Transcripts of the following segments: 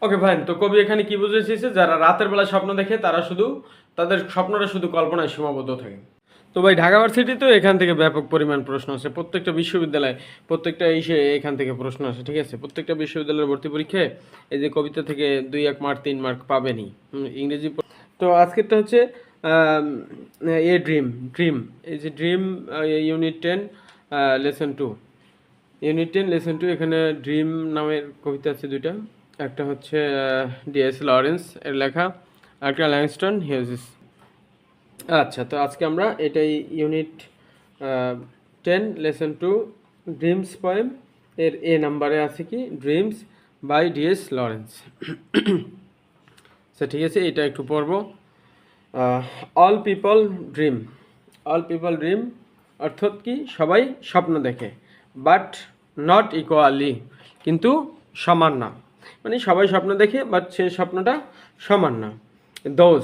Okay fine. তো কবি এখানে কি বুঝতে চেয়েছে, যারা রাতের বেলা স্বপ্ন দেখে তারা শুধু তাদের স্বপ্নটা শুধু কল্পনায় সীমাবদ্ধ থাকে। তো ভাই ঢাকা ভার্সিটি তো এখান থেকে ব্যাপক পরিমাণ প্রশ্ন আসে, প্রত্যেকটা বিশ্ববিদ্যালয়ে প্রত্যেকটা এখান থেকে প্রশ্ন আসে, ঠিক আছে। প্রত্যেকটা বিশ্ববিদ্যালয়ের ভর্তি পরীক্ষায় এই যে কবিতা থেকে 2-1 মার্ক 3 মার্ক পাবেনই। ইংরেজি তো আজকেরটা হচ্ছে এ ড্রিম ড্রিম এই যে dream unit 10 lesson 2, unit 10 lesson 2। এখানে ড্রিম নামের কবিতা আছে দুইটা, একটা হচ্ছে ডিএস লরেন্স এর লেখা, একটা ল্যাংস্টন হিউজেস। আচ্ছা, তো আজকে আমরা এটাই ইউনিট 10 লেসন 2 ড্রিমস পোয়েম এর এ নাম্বারে আছে কি ড্রিমস বাই ডিএস লরেন্স। আচ্ছা ঠিক আছে, এটা একটু পড়ব। All people dream, all people dream অর্থাৎ কি সবাই স্বপ্ন দেখে, বাট নট ইকুয়ালি, কিন্তু সমান না। মানে সবাই স্বপ্ন দেখে বাট সে স্বপ্নটা সমান না। দোজ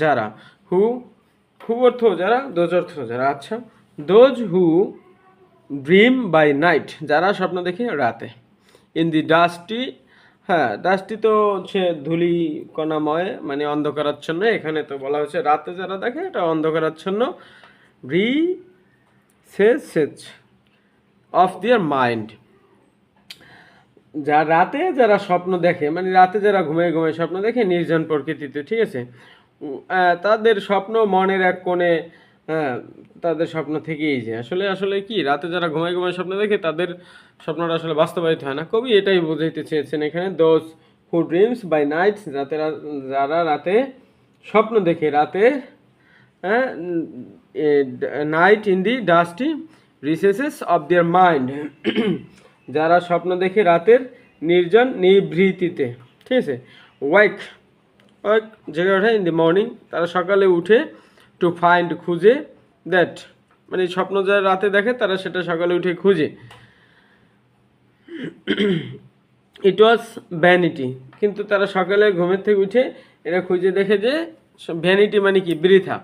যারা, হু হু অর্থ যারা, দোজ অর্থ যারা। আচ্ছা, those who dream by night, যারা স্বপ্ন দেখে রাতে। ইন দি ডাস্টি, হ্যাঁ ডাস্টি তো হচ্ছে ধূলি কণাময়, মানে অন্ধকারাচ্ছন্ন। এখানে তো বলা হয়েছে রাতে যারা দেখে এটা অন্ধকারাচ্ছন্ন। রিসেস অফ দিয়ার মাইন্ড, যা রাতে যারা স্বপ্ন দেখে, মানে রাতে যারা ঘুমিয়ে ঘুমিয়ে স্বপ্ন দেখে নির্জন প্রকৃতিতে, ঠিক আছে। তাদের স্বপ্ন মনের এক কোণে, হ্যাঁ তাদের স্বপ্ন থেকেই যে আসলে আসলে কি রাতে যারা ঘুমায় ঘুমায় স্বপ্ন দেখে তাদের স্বপ্নটা আসলে বাস্তবায়িত হয় না। কবি এটাই বোঝাইতে চেয়েছেন এখানে। Those who dreams by night, রাতে যারা রাতে স্বপ্ন দেখে, রাতে, হ্যাঁ night in the dusty recesses of their mind, যারা স্বপ্ন দেখে রাতের নির্জন নিভৃতিতে, ঠিক আছে। ওয়াইক ওয়াইক জেগে ওঠে ইন দি মর্নিং, তারা সকালে উঠে, টু ফাইন্ড খুঁজে, দ্যাট মানে স্বপ্ন যারা রাতে দেখে তারা সেটা সকালে উঠে খুঁজে। ইট ওয়াজ ভ্যানিটি, কিন্তু তারা সকালে ঘুমের থেকে উঠে এটা খুঁজে দেখে যে, ভ্যানিটি মানে কি বৃথা।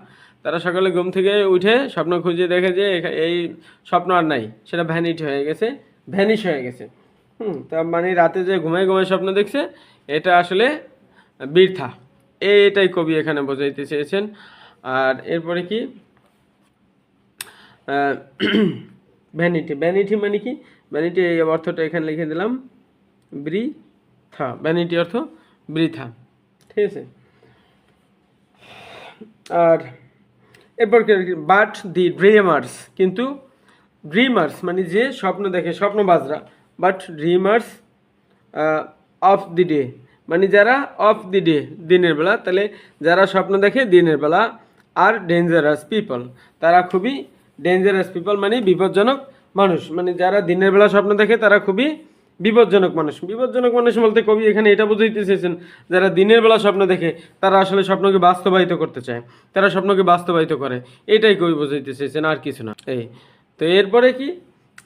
তারা সকালে ঘুম থেকে উঠে স্বপ্ন খুঁজে দেখে যে এই স্বপ্ন আর নাই, সেটা ভ্যানিটি হয়ে গেছে, ভ্যানিশ হয়ে গেছে। তার মানে রাতে যে ঘুমায় ঘুমায় স্বপ্ন দেখছে এটা আসলে বৃথা। এটাই কবি এখানে বোঝাইতে চেয়েছেন। আর এরপরে কি ভ্যানিটি, ভ্যানিটি মানে কি, ভ্যানিটি এই অর্থটা এখানে লিখে দিলাম, বৃথা। ভ্যানিটি অর্থ বৃথা, ঠিক আছে। আর এরপর বাট দি ড্রিমার্স, কিন্তু ড্রিমার্স মানে যে স্বপ্ন দেখে, স্বপ্নবাজরা। But dreamers of the day, মানে যারা অফ দি ডে দিনের বেলা, তাহলে যারা স্বপ্ন দেখে দিনের বেলা, আর ডেঞ্জারাস পিপল, তারা খুবই ডেঞ্জারাস পিপল মানে বিপজ্জনক মানুষ। মানে যারা দিনের বেলা স্বপ্ন দেখে তারা খুবই বিপজ্জনক মানুষ। বিপজ্জনক মানুষ বলতে কবি এখানে এটা বুঝাইতে চেয়েছেন, যারা দিনের বেলা স্বপ্ন দেখে তারা আসলে স্বপ্নকে বাস্তবায়িত করতে চায়, তারা স্বপ্নকে বাস্তবায়িত করে, এটাই কবি বুঝাইতে চেয়েছেন, আর কিছু না। এই তো এরপরে কি,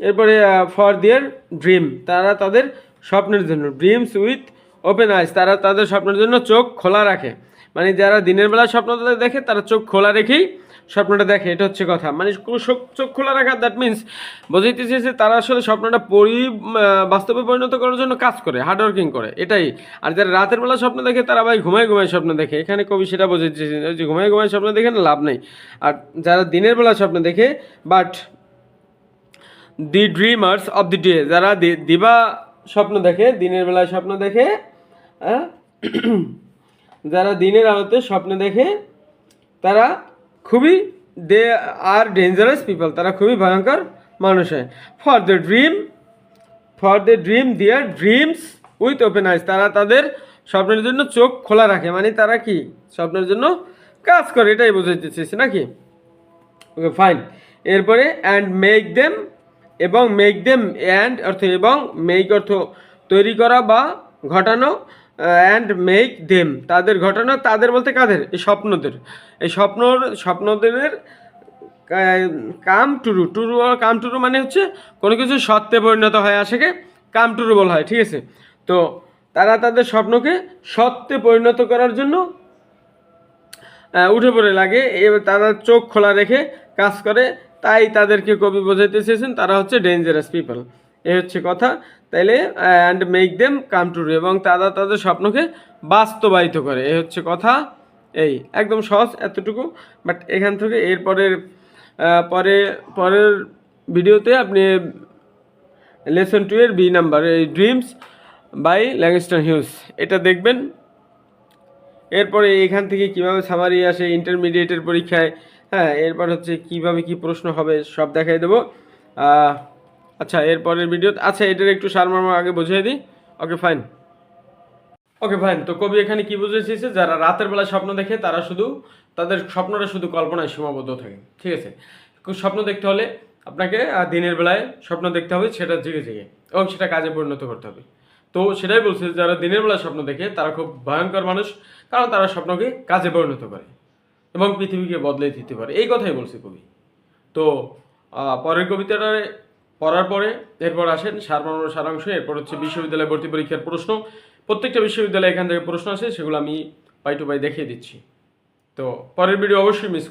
এরপরে ফর দেয়ার ড্রিম, তারা তাদের স্বপ্নের জন্য, ড্রিমস উইথ ওপেন আইস, তারা তাদের স্বপ্নের জন্য চোখ খোলা রাখে। মানে যারা দিনের বেলা স্বপ্ন দেখে তারা চোখ খোলা রেখেই স্বপ্নটা দেখে, এটা হচ্ছে কথা। মানে চোখ খোলা রাখা, দ্যাট মিনস বোঝাইতে চেয়েছে তারা আসলে স্বপ্নটা বাস্তবে পরিণত করার জন্য কাজ করে, হার্ডওয়ার্কিং করে, এটাই। আর যারা রাতের বেলা স্বপ্ন দেখে তারা ভাই ঘুমায় ঘুমায় স্বপ্ন দেখে, এখানে কবি সেটা বোঝাইতে চেয়েছে যে ঘুমায় ঘুমায় স্বপ্ন দেখে না লাভ নেই। আর যারা দিনের বেলা স্বপ্ন দেখে, but the dreamers of the day, যারা দিবা স্বপ্ন দেখে, দিনের বেলায় স্বপ্ন দেখে, যারা দিনের আলোতে স্বপ্ন দেখে তারা খুবই, দে আর ডেঞ্জারাস পিপল, তারা খুবই ভয়ঙ্কর মানুষ হয়। For the dream there dreams with open আইস, তারা তাদের স্বপ্নের জন্য চোখ খোলা রাখে, মানে তারা কি স্বপ্নের জন্য কাজ করে, এটাই বোঝাইতে চেয়েছে নাকি। Okay fine. এরপরে অ্যান্ড মেক দেম, এবং মেক দেম, অ্যান্ড অর্থ এবং, মেক অর্থ তৈরি করা বা ঘটানো, অ্যান্ড মেক দেম তাদের ঘটানো, তাদের বলতে কাদের, এই স্বপ্নদের, এই স্বপ্নদের কাম টুরু, কাম টুরু মানে হচ্ছে কোনো কিছু সত্যে পরিণত হয় আসাকে কাম টুরু বলা হয়, ঠিক আছে। তো তারা তাদের স্বপ্নকে সত্যে পরিণত করার জন্য উঠে পড়ে লাগে, তারা চোখ খোলা রেখে কাজ করে, তাই তাদেরকে কবি বোঝাইতে চেয়েছেন তারা হচ্ছে ডেঞ্জারাস পিপল। এই হচ্ছে কথা। তাইলে and make them come true, এবং তারা তাদের স্বপ্নকে বাস্তবায়িত করে। এই হচ্ছে কথা, এই একদম সহজ এতটুকু। বাট এখান থেকে পরের ভিডিওতে আপনি লেসন 2 এর বি নাম্বার, এই ড্রিমস বাই ল্যাংস্টন হিউজ, এটা দেখবেন। এরপরে এখান থেকে কিভাবে সামারি আসে ইন্টারমিডিয়েটের পরীক্ষায়, হ্যাঁ, এরপর হচ্ছে কিভাবে কি প্রশ্ন হবে সব দেখাই দেবো। আচ্ছা, এরপরের ভিডিও, আচ্ছা এটার একটু সারমর্ম আগে বুঝিয়ে দিই। Okay fine, okay fine. তো কবি এখানে কি বুঝেছে, যারা রাতের বেলা স্বপ্ন দেখে তারা শুধু তাদের স্বপ্নটা শুধু কল্পনায় সীমাবদ্ধ থাকে, ঠিক আছে। স্বপ্ন দেখতে হলে আপনাকে দিনের বেলায় স্বপ্ন দেখতে হবে, সেটা জেগে জেগে, এবং সেটা কাজে পরিণত করতে হবে। তো সেটাই বলছে, যারা দিনের বেলা স্বপ্ন দেখে তারা খুব ভয়ঙ্কর মানুষ, কারণ তারা স্বপ্নকে কাজে পরিণত করে এবং পৃথিবীকে বদলে দিতে পারে, এই কথাই বলছে কবি। তো পরের কবিতাটা পড়ার পরে এরপর আসেন সারাংশ। এরপর হচ্ছে বিশ্ববিদ্যালয় ভর্তি পরীক্ষার প্রশ্ন। প্রত্যেকটা বিশ্ববিদ্যালয়ে এখান থেকে প্রশ্ন আসে, সেগুলো আমি পাই টু পাই দেখিয়ে দিচ্ছি। তো পরের ভিডিও অবশ্যই মিস